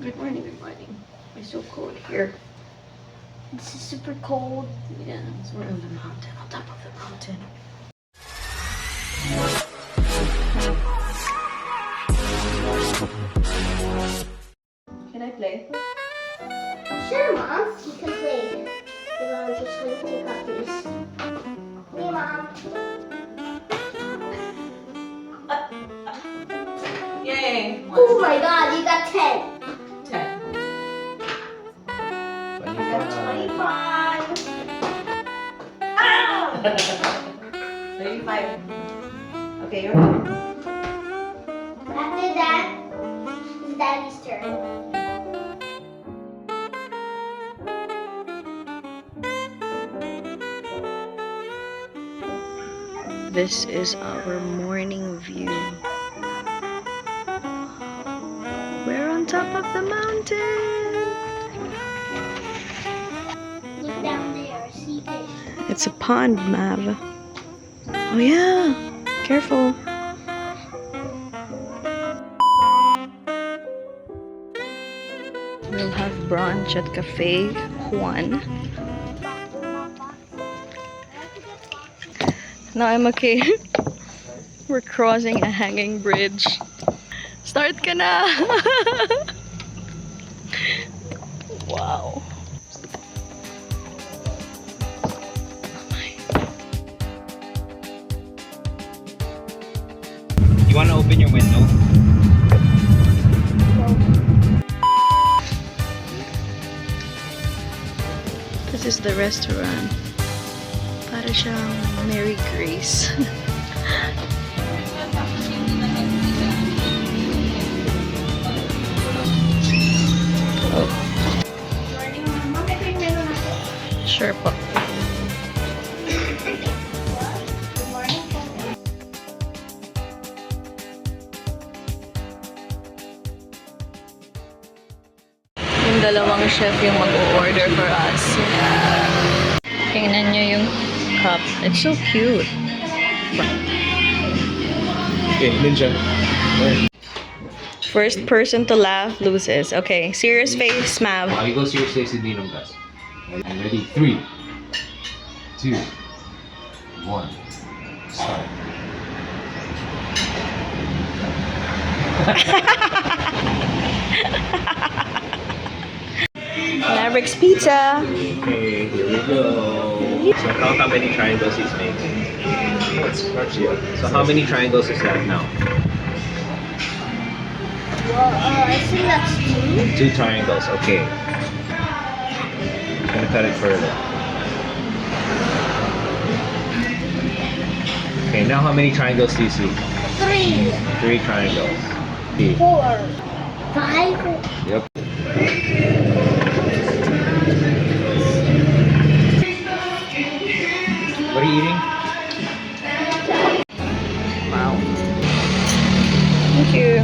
Good morning, good morning. It's so cold here. This is super cold. Yeah, so we're on the mountain, on top of the mountain. Can I play? Sure, Mom. You can play. Okay, Mom, I'm just going to take off these. Hey, Mom. Yay! Oh my God, you got 10. 10. 25. 35. Okay, you're done. After that, it's Daddy's turn. This is our morning view. We're on top of the mountain. Look down there. See fish. It's a pond, Mav. Oh yeah, careful. We'll have brunch at Cafe Juan. No, I'm okay. We're crossing a hanging bridge. Start ka na! Wow. You want to open your window? This is the restaurant. Para siyang Mary Grace. Oh. Sure po. Yung dalawang chef yung mag-order for us. Tingnan nyo yung cup. It's so cute. Okay, Ninja. First person to laugh loses. Okay, serious face, Mav. You go serious face in Ninong, guys. And ready? 3, 2, 1. Start. Mavericks Pizza. Okay, here we go. So count how many triangles he's making. Oh, it's crunchy. So how many triangles is that now? Well, I think that's 2. 2 triangles, okay. I'm gonna cut it further. Okay, now how many triangles do you see? 3. 3 triangles. 4. 5. Yep. What are you eating? Wow. Thank you.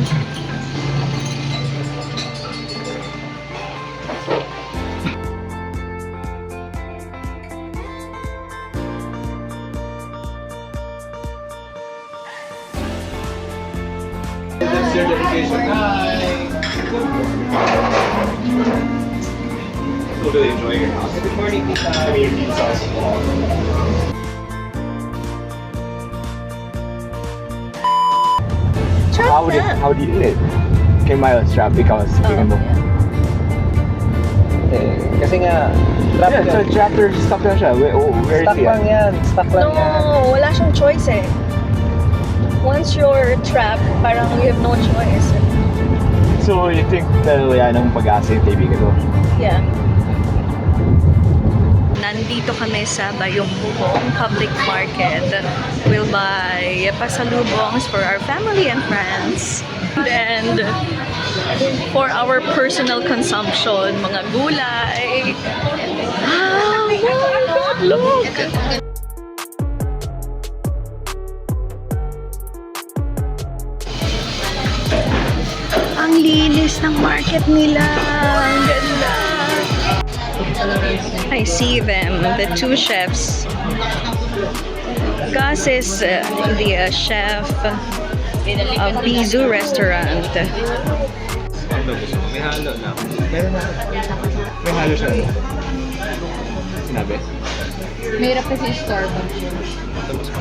Certification. Hi. So really enjoying your house. Good morning, Tita. How do you do it? Kay Miles Trap, ikaw tingin mo. Kasi nga, trap Yeah, so chapter stuck lang siya. Where is Stuck he lang at? yan. Stuck lang yan. No, wala siyang choice eh. Once you're trapped, parang you have no choice. So you think na wala nang pag-asa yung kaibigan mo? Yeah. Nandito kami sa Bayong-Bubong Public Market. We'll buy pasalubongs for our family and friends. And for our personal consumption, mga gulay. Ah, oh my God, look! Ang linis ng market nila. Ang ganda. I see them, the 2 chefs. Gus is the chef of Bizu Restaurant. ba gusto mo? May halo na. Meron na. May halo siya. Sinabi? Mahirap kasi store pa. Tapos pa.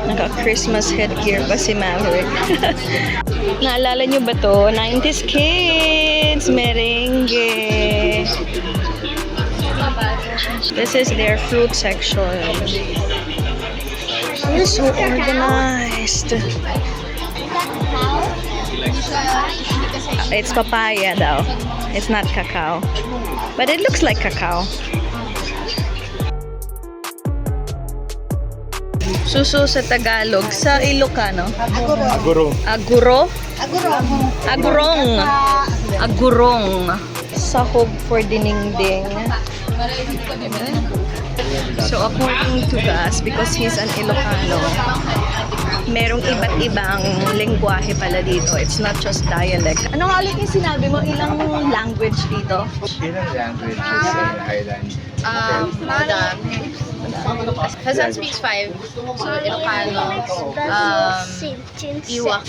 Naka-Christmas headgear pa si Maverick. Naalala nyo ba to? 90s kids! Merengue! This is their fruit section. They're so organized. It's papaya daw. It's not cacao. But it looks like cacao. Suso sa Tagalog. Sa Ilocano? Aguro. Aguro? Agurong. Agurong. Sahog for dinengdeng. So according to Gus, because he's an Ilocano, merong iba't ibang lengguwahe pala dito. It's not just dialect. Ano nga ulit yung sinabi mo? Ilang language dito? Ilang languages in Highland? Madami. Hazan speaks 5. So, Ilocano, Iwak,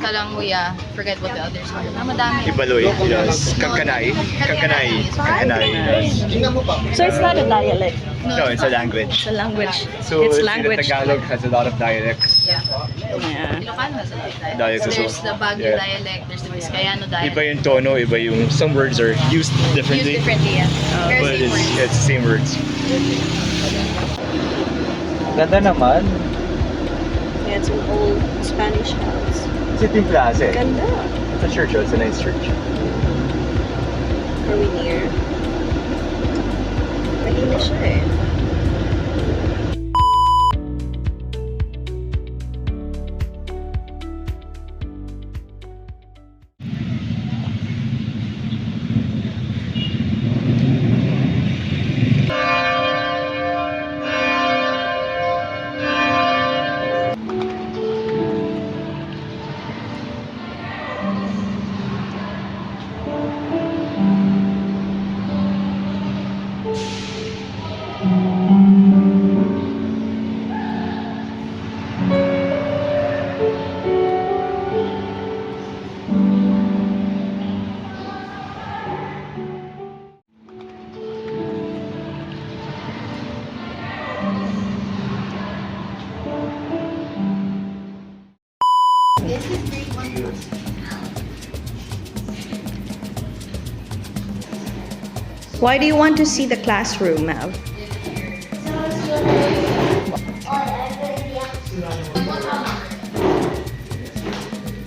Kalanguya, forget what the others are. Madami. Ibaloy. Yes. Kankanay. So it's not a dialect. No, it's a language. It's a language. So It's the language. Tagalog has a lot of dialects. Yeah. Yeah. Ilocano has a lot of Dialects dialects. as well. There's the Baguio Yeah. dialect, there's the Vizcayano dialect. Iba yung tono, iba yung some words are used Used differently. differently, yeah. Pero But same words. it's the same words. Ganda naman. Yeah, it's an old Spanish house. City Plaza. Ganda. It's a church, it's a nice church. Are we near? Malinis siya eh. Why do you want to see the classroom, Mav?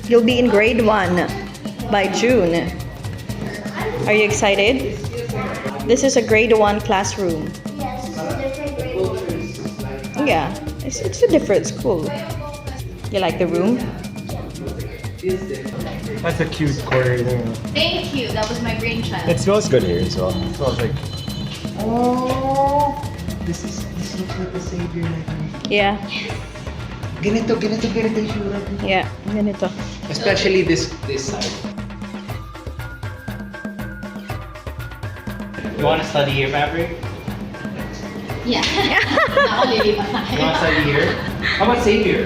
You'll be in grade 1 by June. Are you excited? This is a grade 1 classroom. Yes, this is a different grade. Yeah, it's a different school. You like the room? That's a cute corner. Thank you, that was my brainchild. It smells good here as well. It smells like. Oh, this looks like the savior. Yeah, Ganito yung sura. yeah. Ganito. Especially this side. You want to study here, Maverick? Yeah. Ako lilipat na You want to study here? How about Xavier?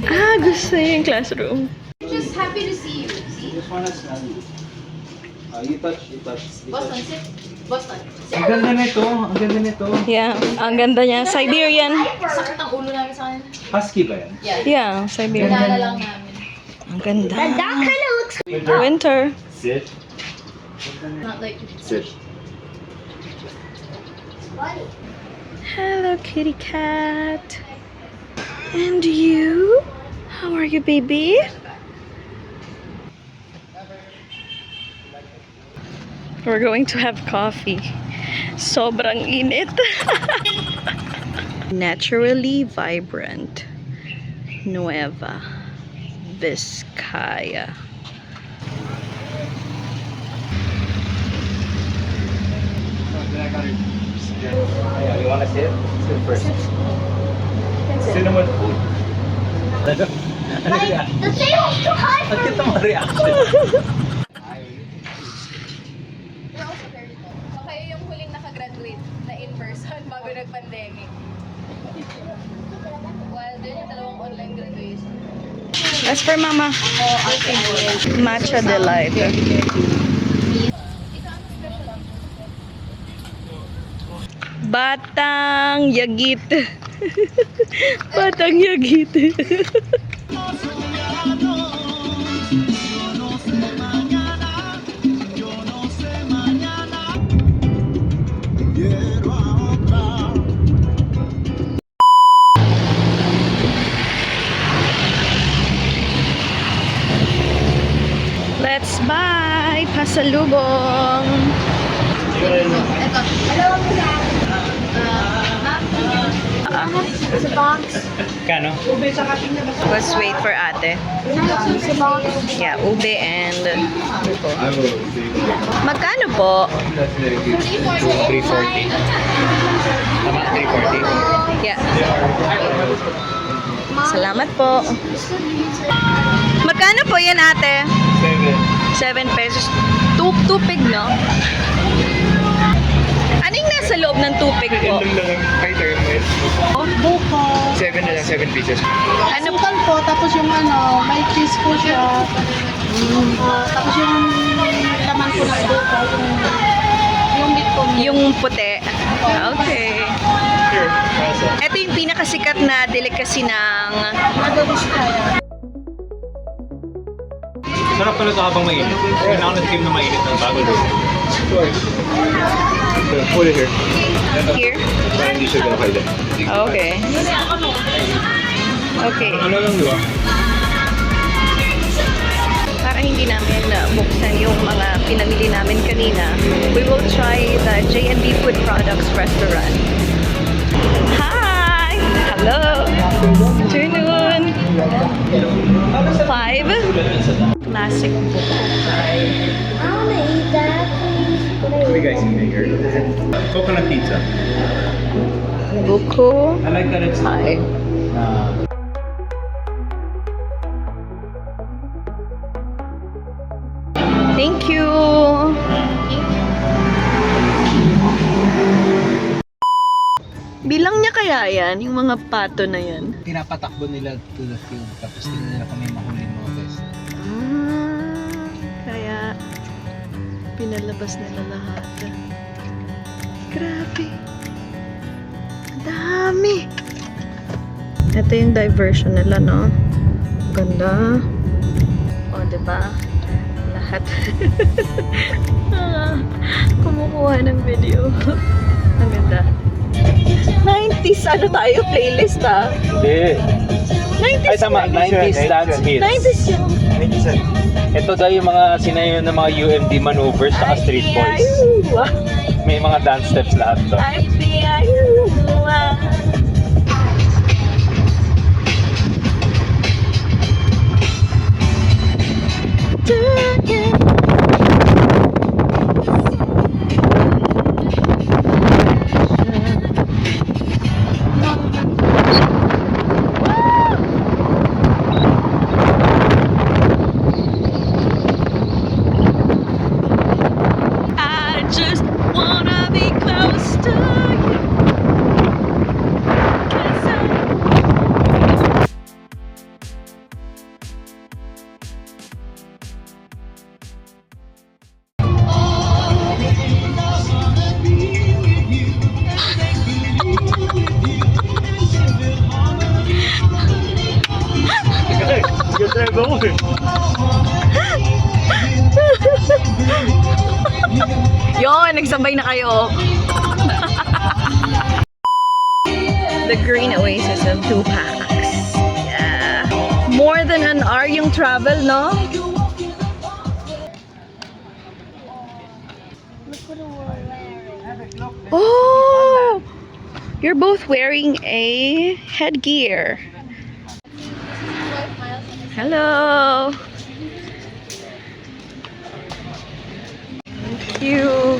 Ah, gusto niya yung classroom. Just happy to see you. See? Just want to study. You touch. Boston, sit. Boston. Sit. Ang ganda nito. Ang ganda nito. Yeah, ang ganda niya. Siberian. Sakit ang ulo namin sa kanila. Husky ba yan? Yeah. Yeah, Siberian. Pinala lang namin. Ang ganda. That kind of looks Winter. Sit. Not like Sit. funny. Hello, kitty cat. And you? How are you, baby? We're going to have coffee. Sobrang init. Naturally vibrant. Nueva Vizcaya. Yeah, you want to sit? Sit first. Cinnamon food. Like, the table's too high for me. Kita mo reaction. So kayo yung huling nakagraduate na in person bago nag-pandemic. As for Mama. Matcha Delight. Batang Yagit. Batang Yagit. Let's buy pasalubong. It's a box. Kano? Let's wait for ate. It's a box. Yeah, ube and magkano po? 340. Tama, 340. Yeah. Salamat po. Magkano po yan ate? 7 pesos. Tupig, no? Anong nasa loob ng tupig po? Hi, Thermos. Buko. 7 na lang, 7 pieces. Ano po? Sukal po, tapos yung ano, may cheese po siya. Tapos yung laman po ng buko, yung meat po. Yung puti. Okay. Sure. Ito yung pinakasikat na delicacy ng... Adobo siya. Sarap pala ito habang mainit. Kaya ako natikim na mainit ng bago doon. Sure. Put it here. Here? Para hindi siya ganun kaila. Okay. Okay. Ano lang, di ba? Para hindi namin buksan yung mga pinamili namin kanina, we will try the J&B Food Products Restaurant. Hi! Hello! Afternoon! 5? Classic buko pie. I wanna eat that, please. What do you guys eat here? Coconut pizza. Buko I like that it's pie. Thank you! Bilang niya kaya yan, yung mga pato na yan? Pinapatakbo nila to the field, tapos tingnan nila kung may mahuli mga best. Kaya pinalabas nila lahat. Grabe. Ang dami. Ito yung diversion nila, no? Ganda. O, diba? Lahat. Kumukuha ng video. Ang ganda. 90s ano tayo? Playlist ah. Hindi. 90s. Ay, tama. 90s dance hits. 90s yung... Ito daw yung mga sinayon ng mga UMD maneuvers sa Street Boys. May mga dance steps lahat to. I just wanna be close to you. 'Cause I... Yon, nagsabay na kayo. The Green Oasis of Tupac. Yeah. More than an hour yung travel, no? Oh! You're both wearing a headgear. Hello! Thank you.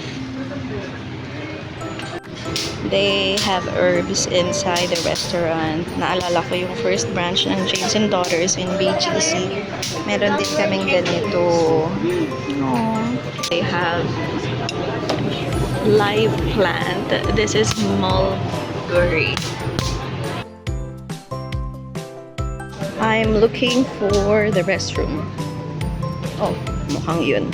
They have herbs inside the restaurant. Naalala ko yung first branch ng James and Daughters in BGC. Meron din kaming ganito. Oh. They have live plant. This is mulberry. I'm looking for the restroom. Oh, mukhang yun.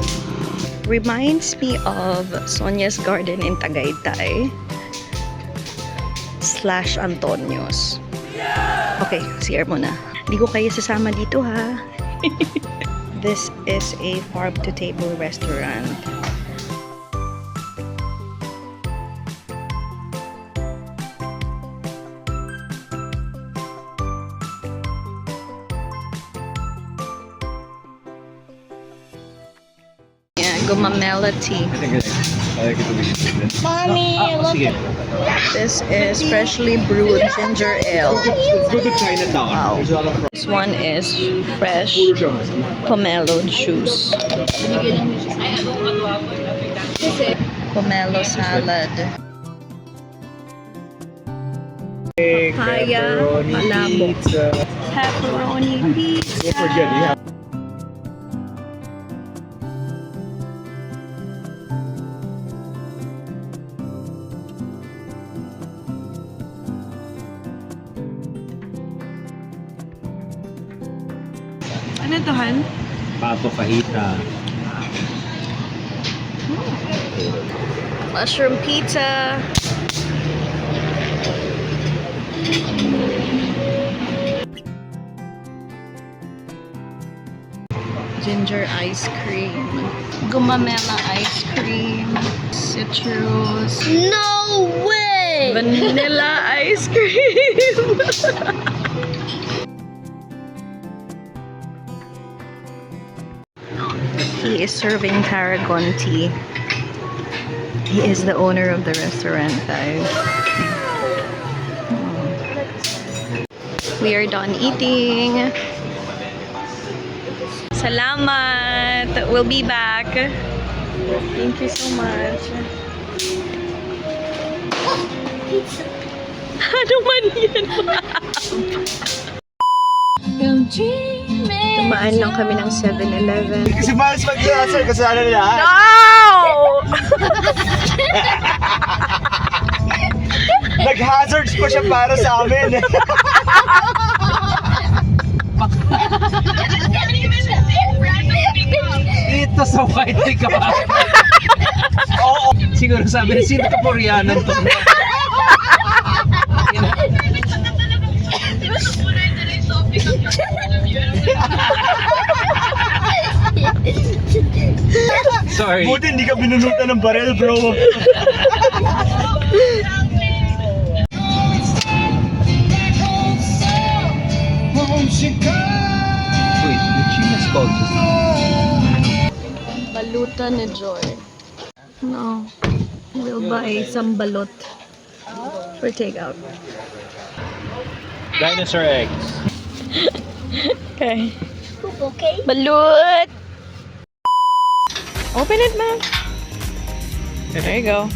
Reminds me of Sonia's Garden in Tagaytay / Antonio's. Okay, CR muna. Hindi ko kayo sasama dito ha. This is a farm-to-table restaurant. Yeah, Gumamela tea. Mommy, look Sige. This is freshly brewed ginger ale. Let's go to Chinatown. Wow. There's a lot of This one is fresh pomelo juice. Pomelo salad. Papaya, palabok. Pepperoni pizza. Don't forget, you have Ano to, Han? pato fajita. Mushroom pizza. Ginger ice cream. Gumamela ice cream. Citrus. No way! Vanilla ice cream. He is serving Tarragon tea. He is the owner of the restaurant, guys. We are done eating. Salamat! We'll be back. Thank you so much. Ano man yan? Tumaan lang kami ng 7-Eleven. Kasi Miles mag-answer kasalanan nila. No! Nag-hazards pa siya para sa amin. Ito sa white ka ba? Oo. Siguro sabi na, sino ka Koreanan to? Sorry. Buti hindi ka binunutan ng baril, bro. Wait, did she miscall just now? Baluta ni Joy. No. We'll buy some balot for takeout. Dinosaur eggs. Okay. Okay. Balut! Open it, ma'am. There you go.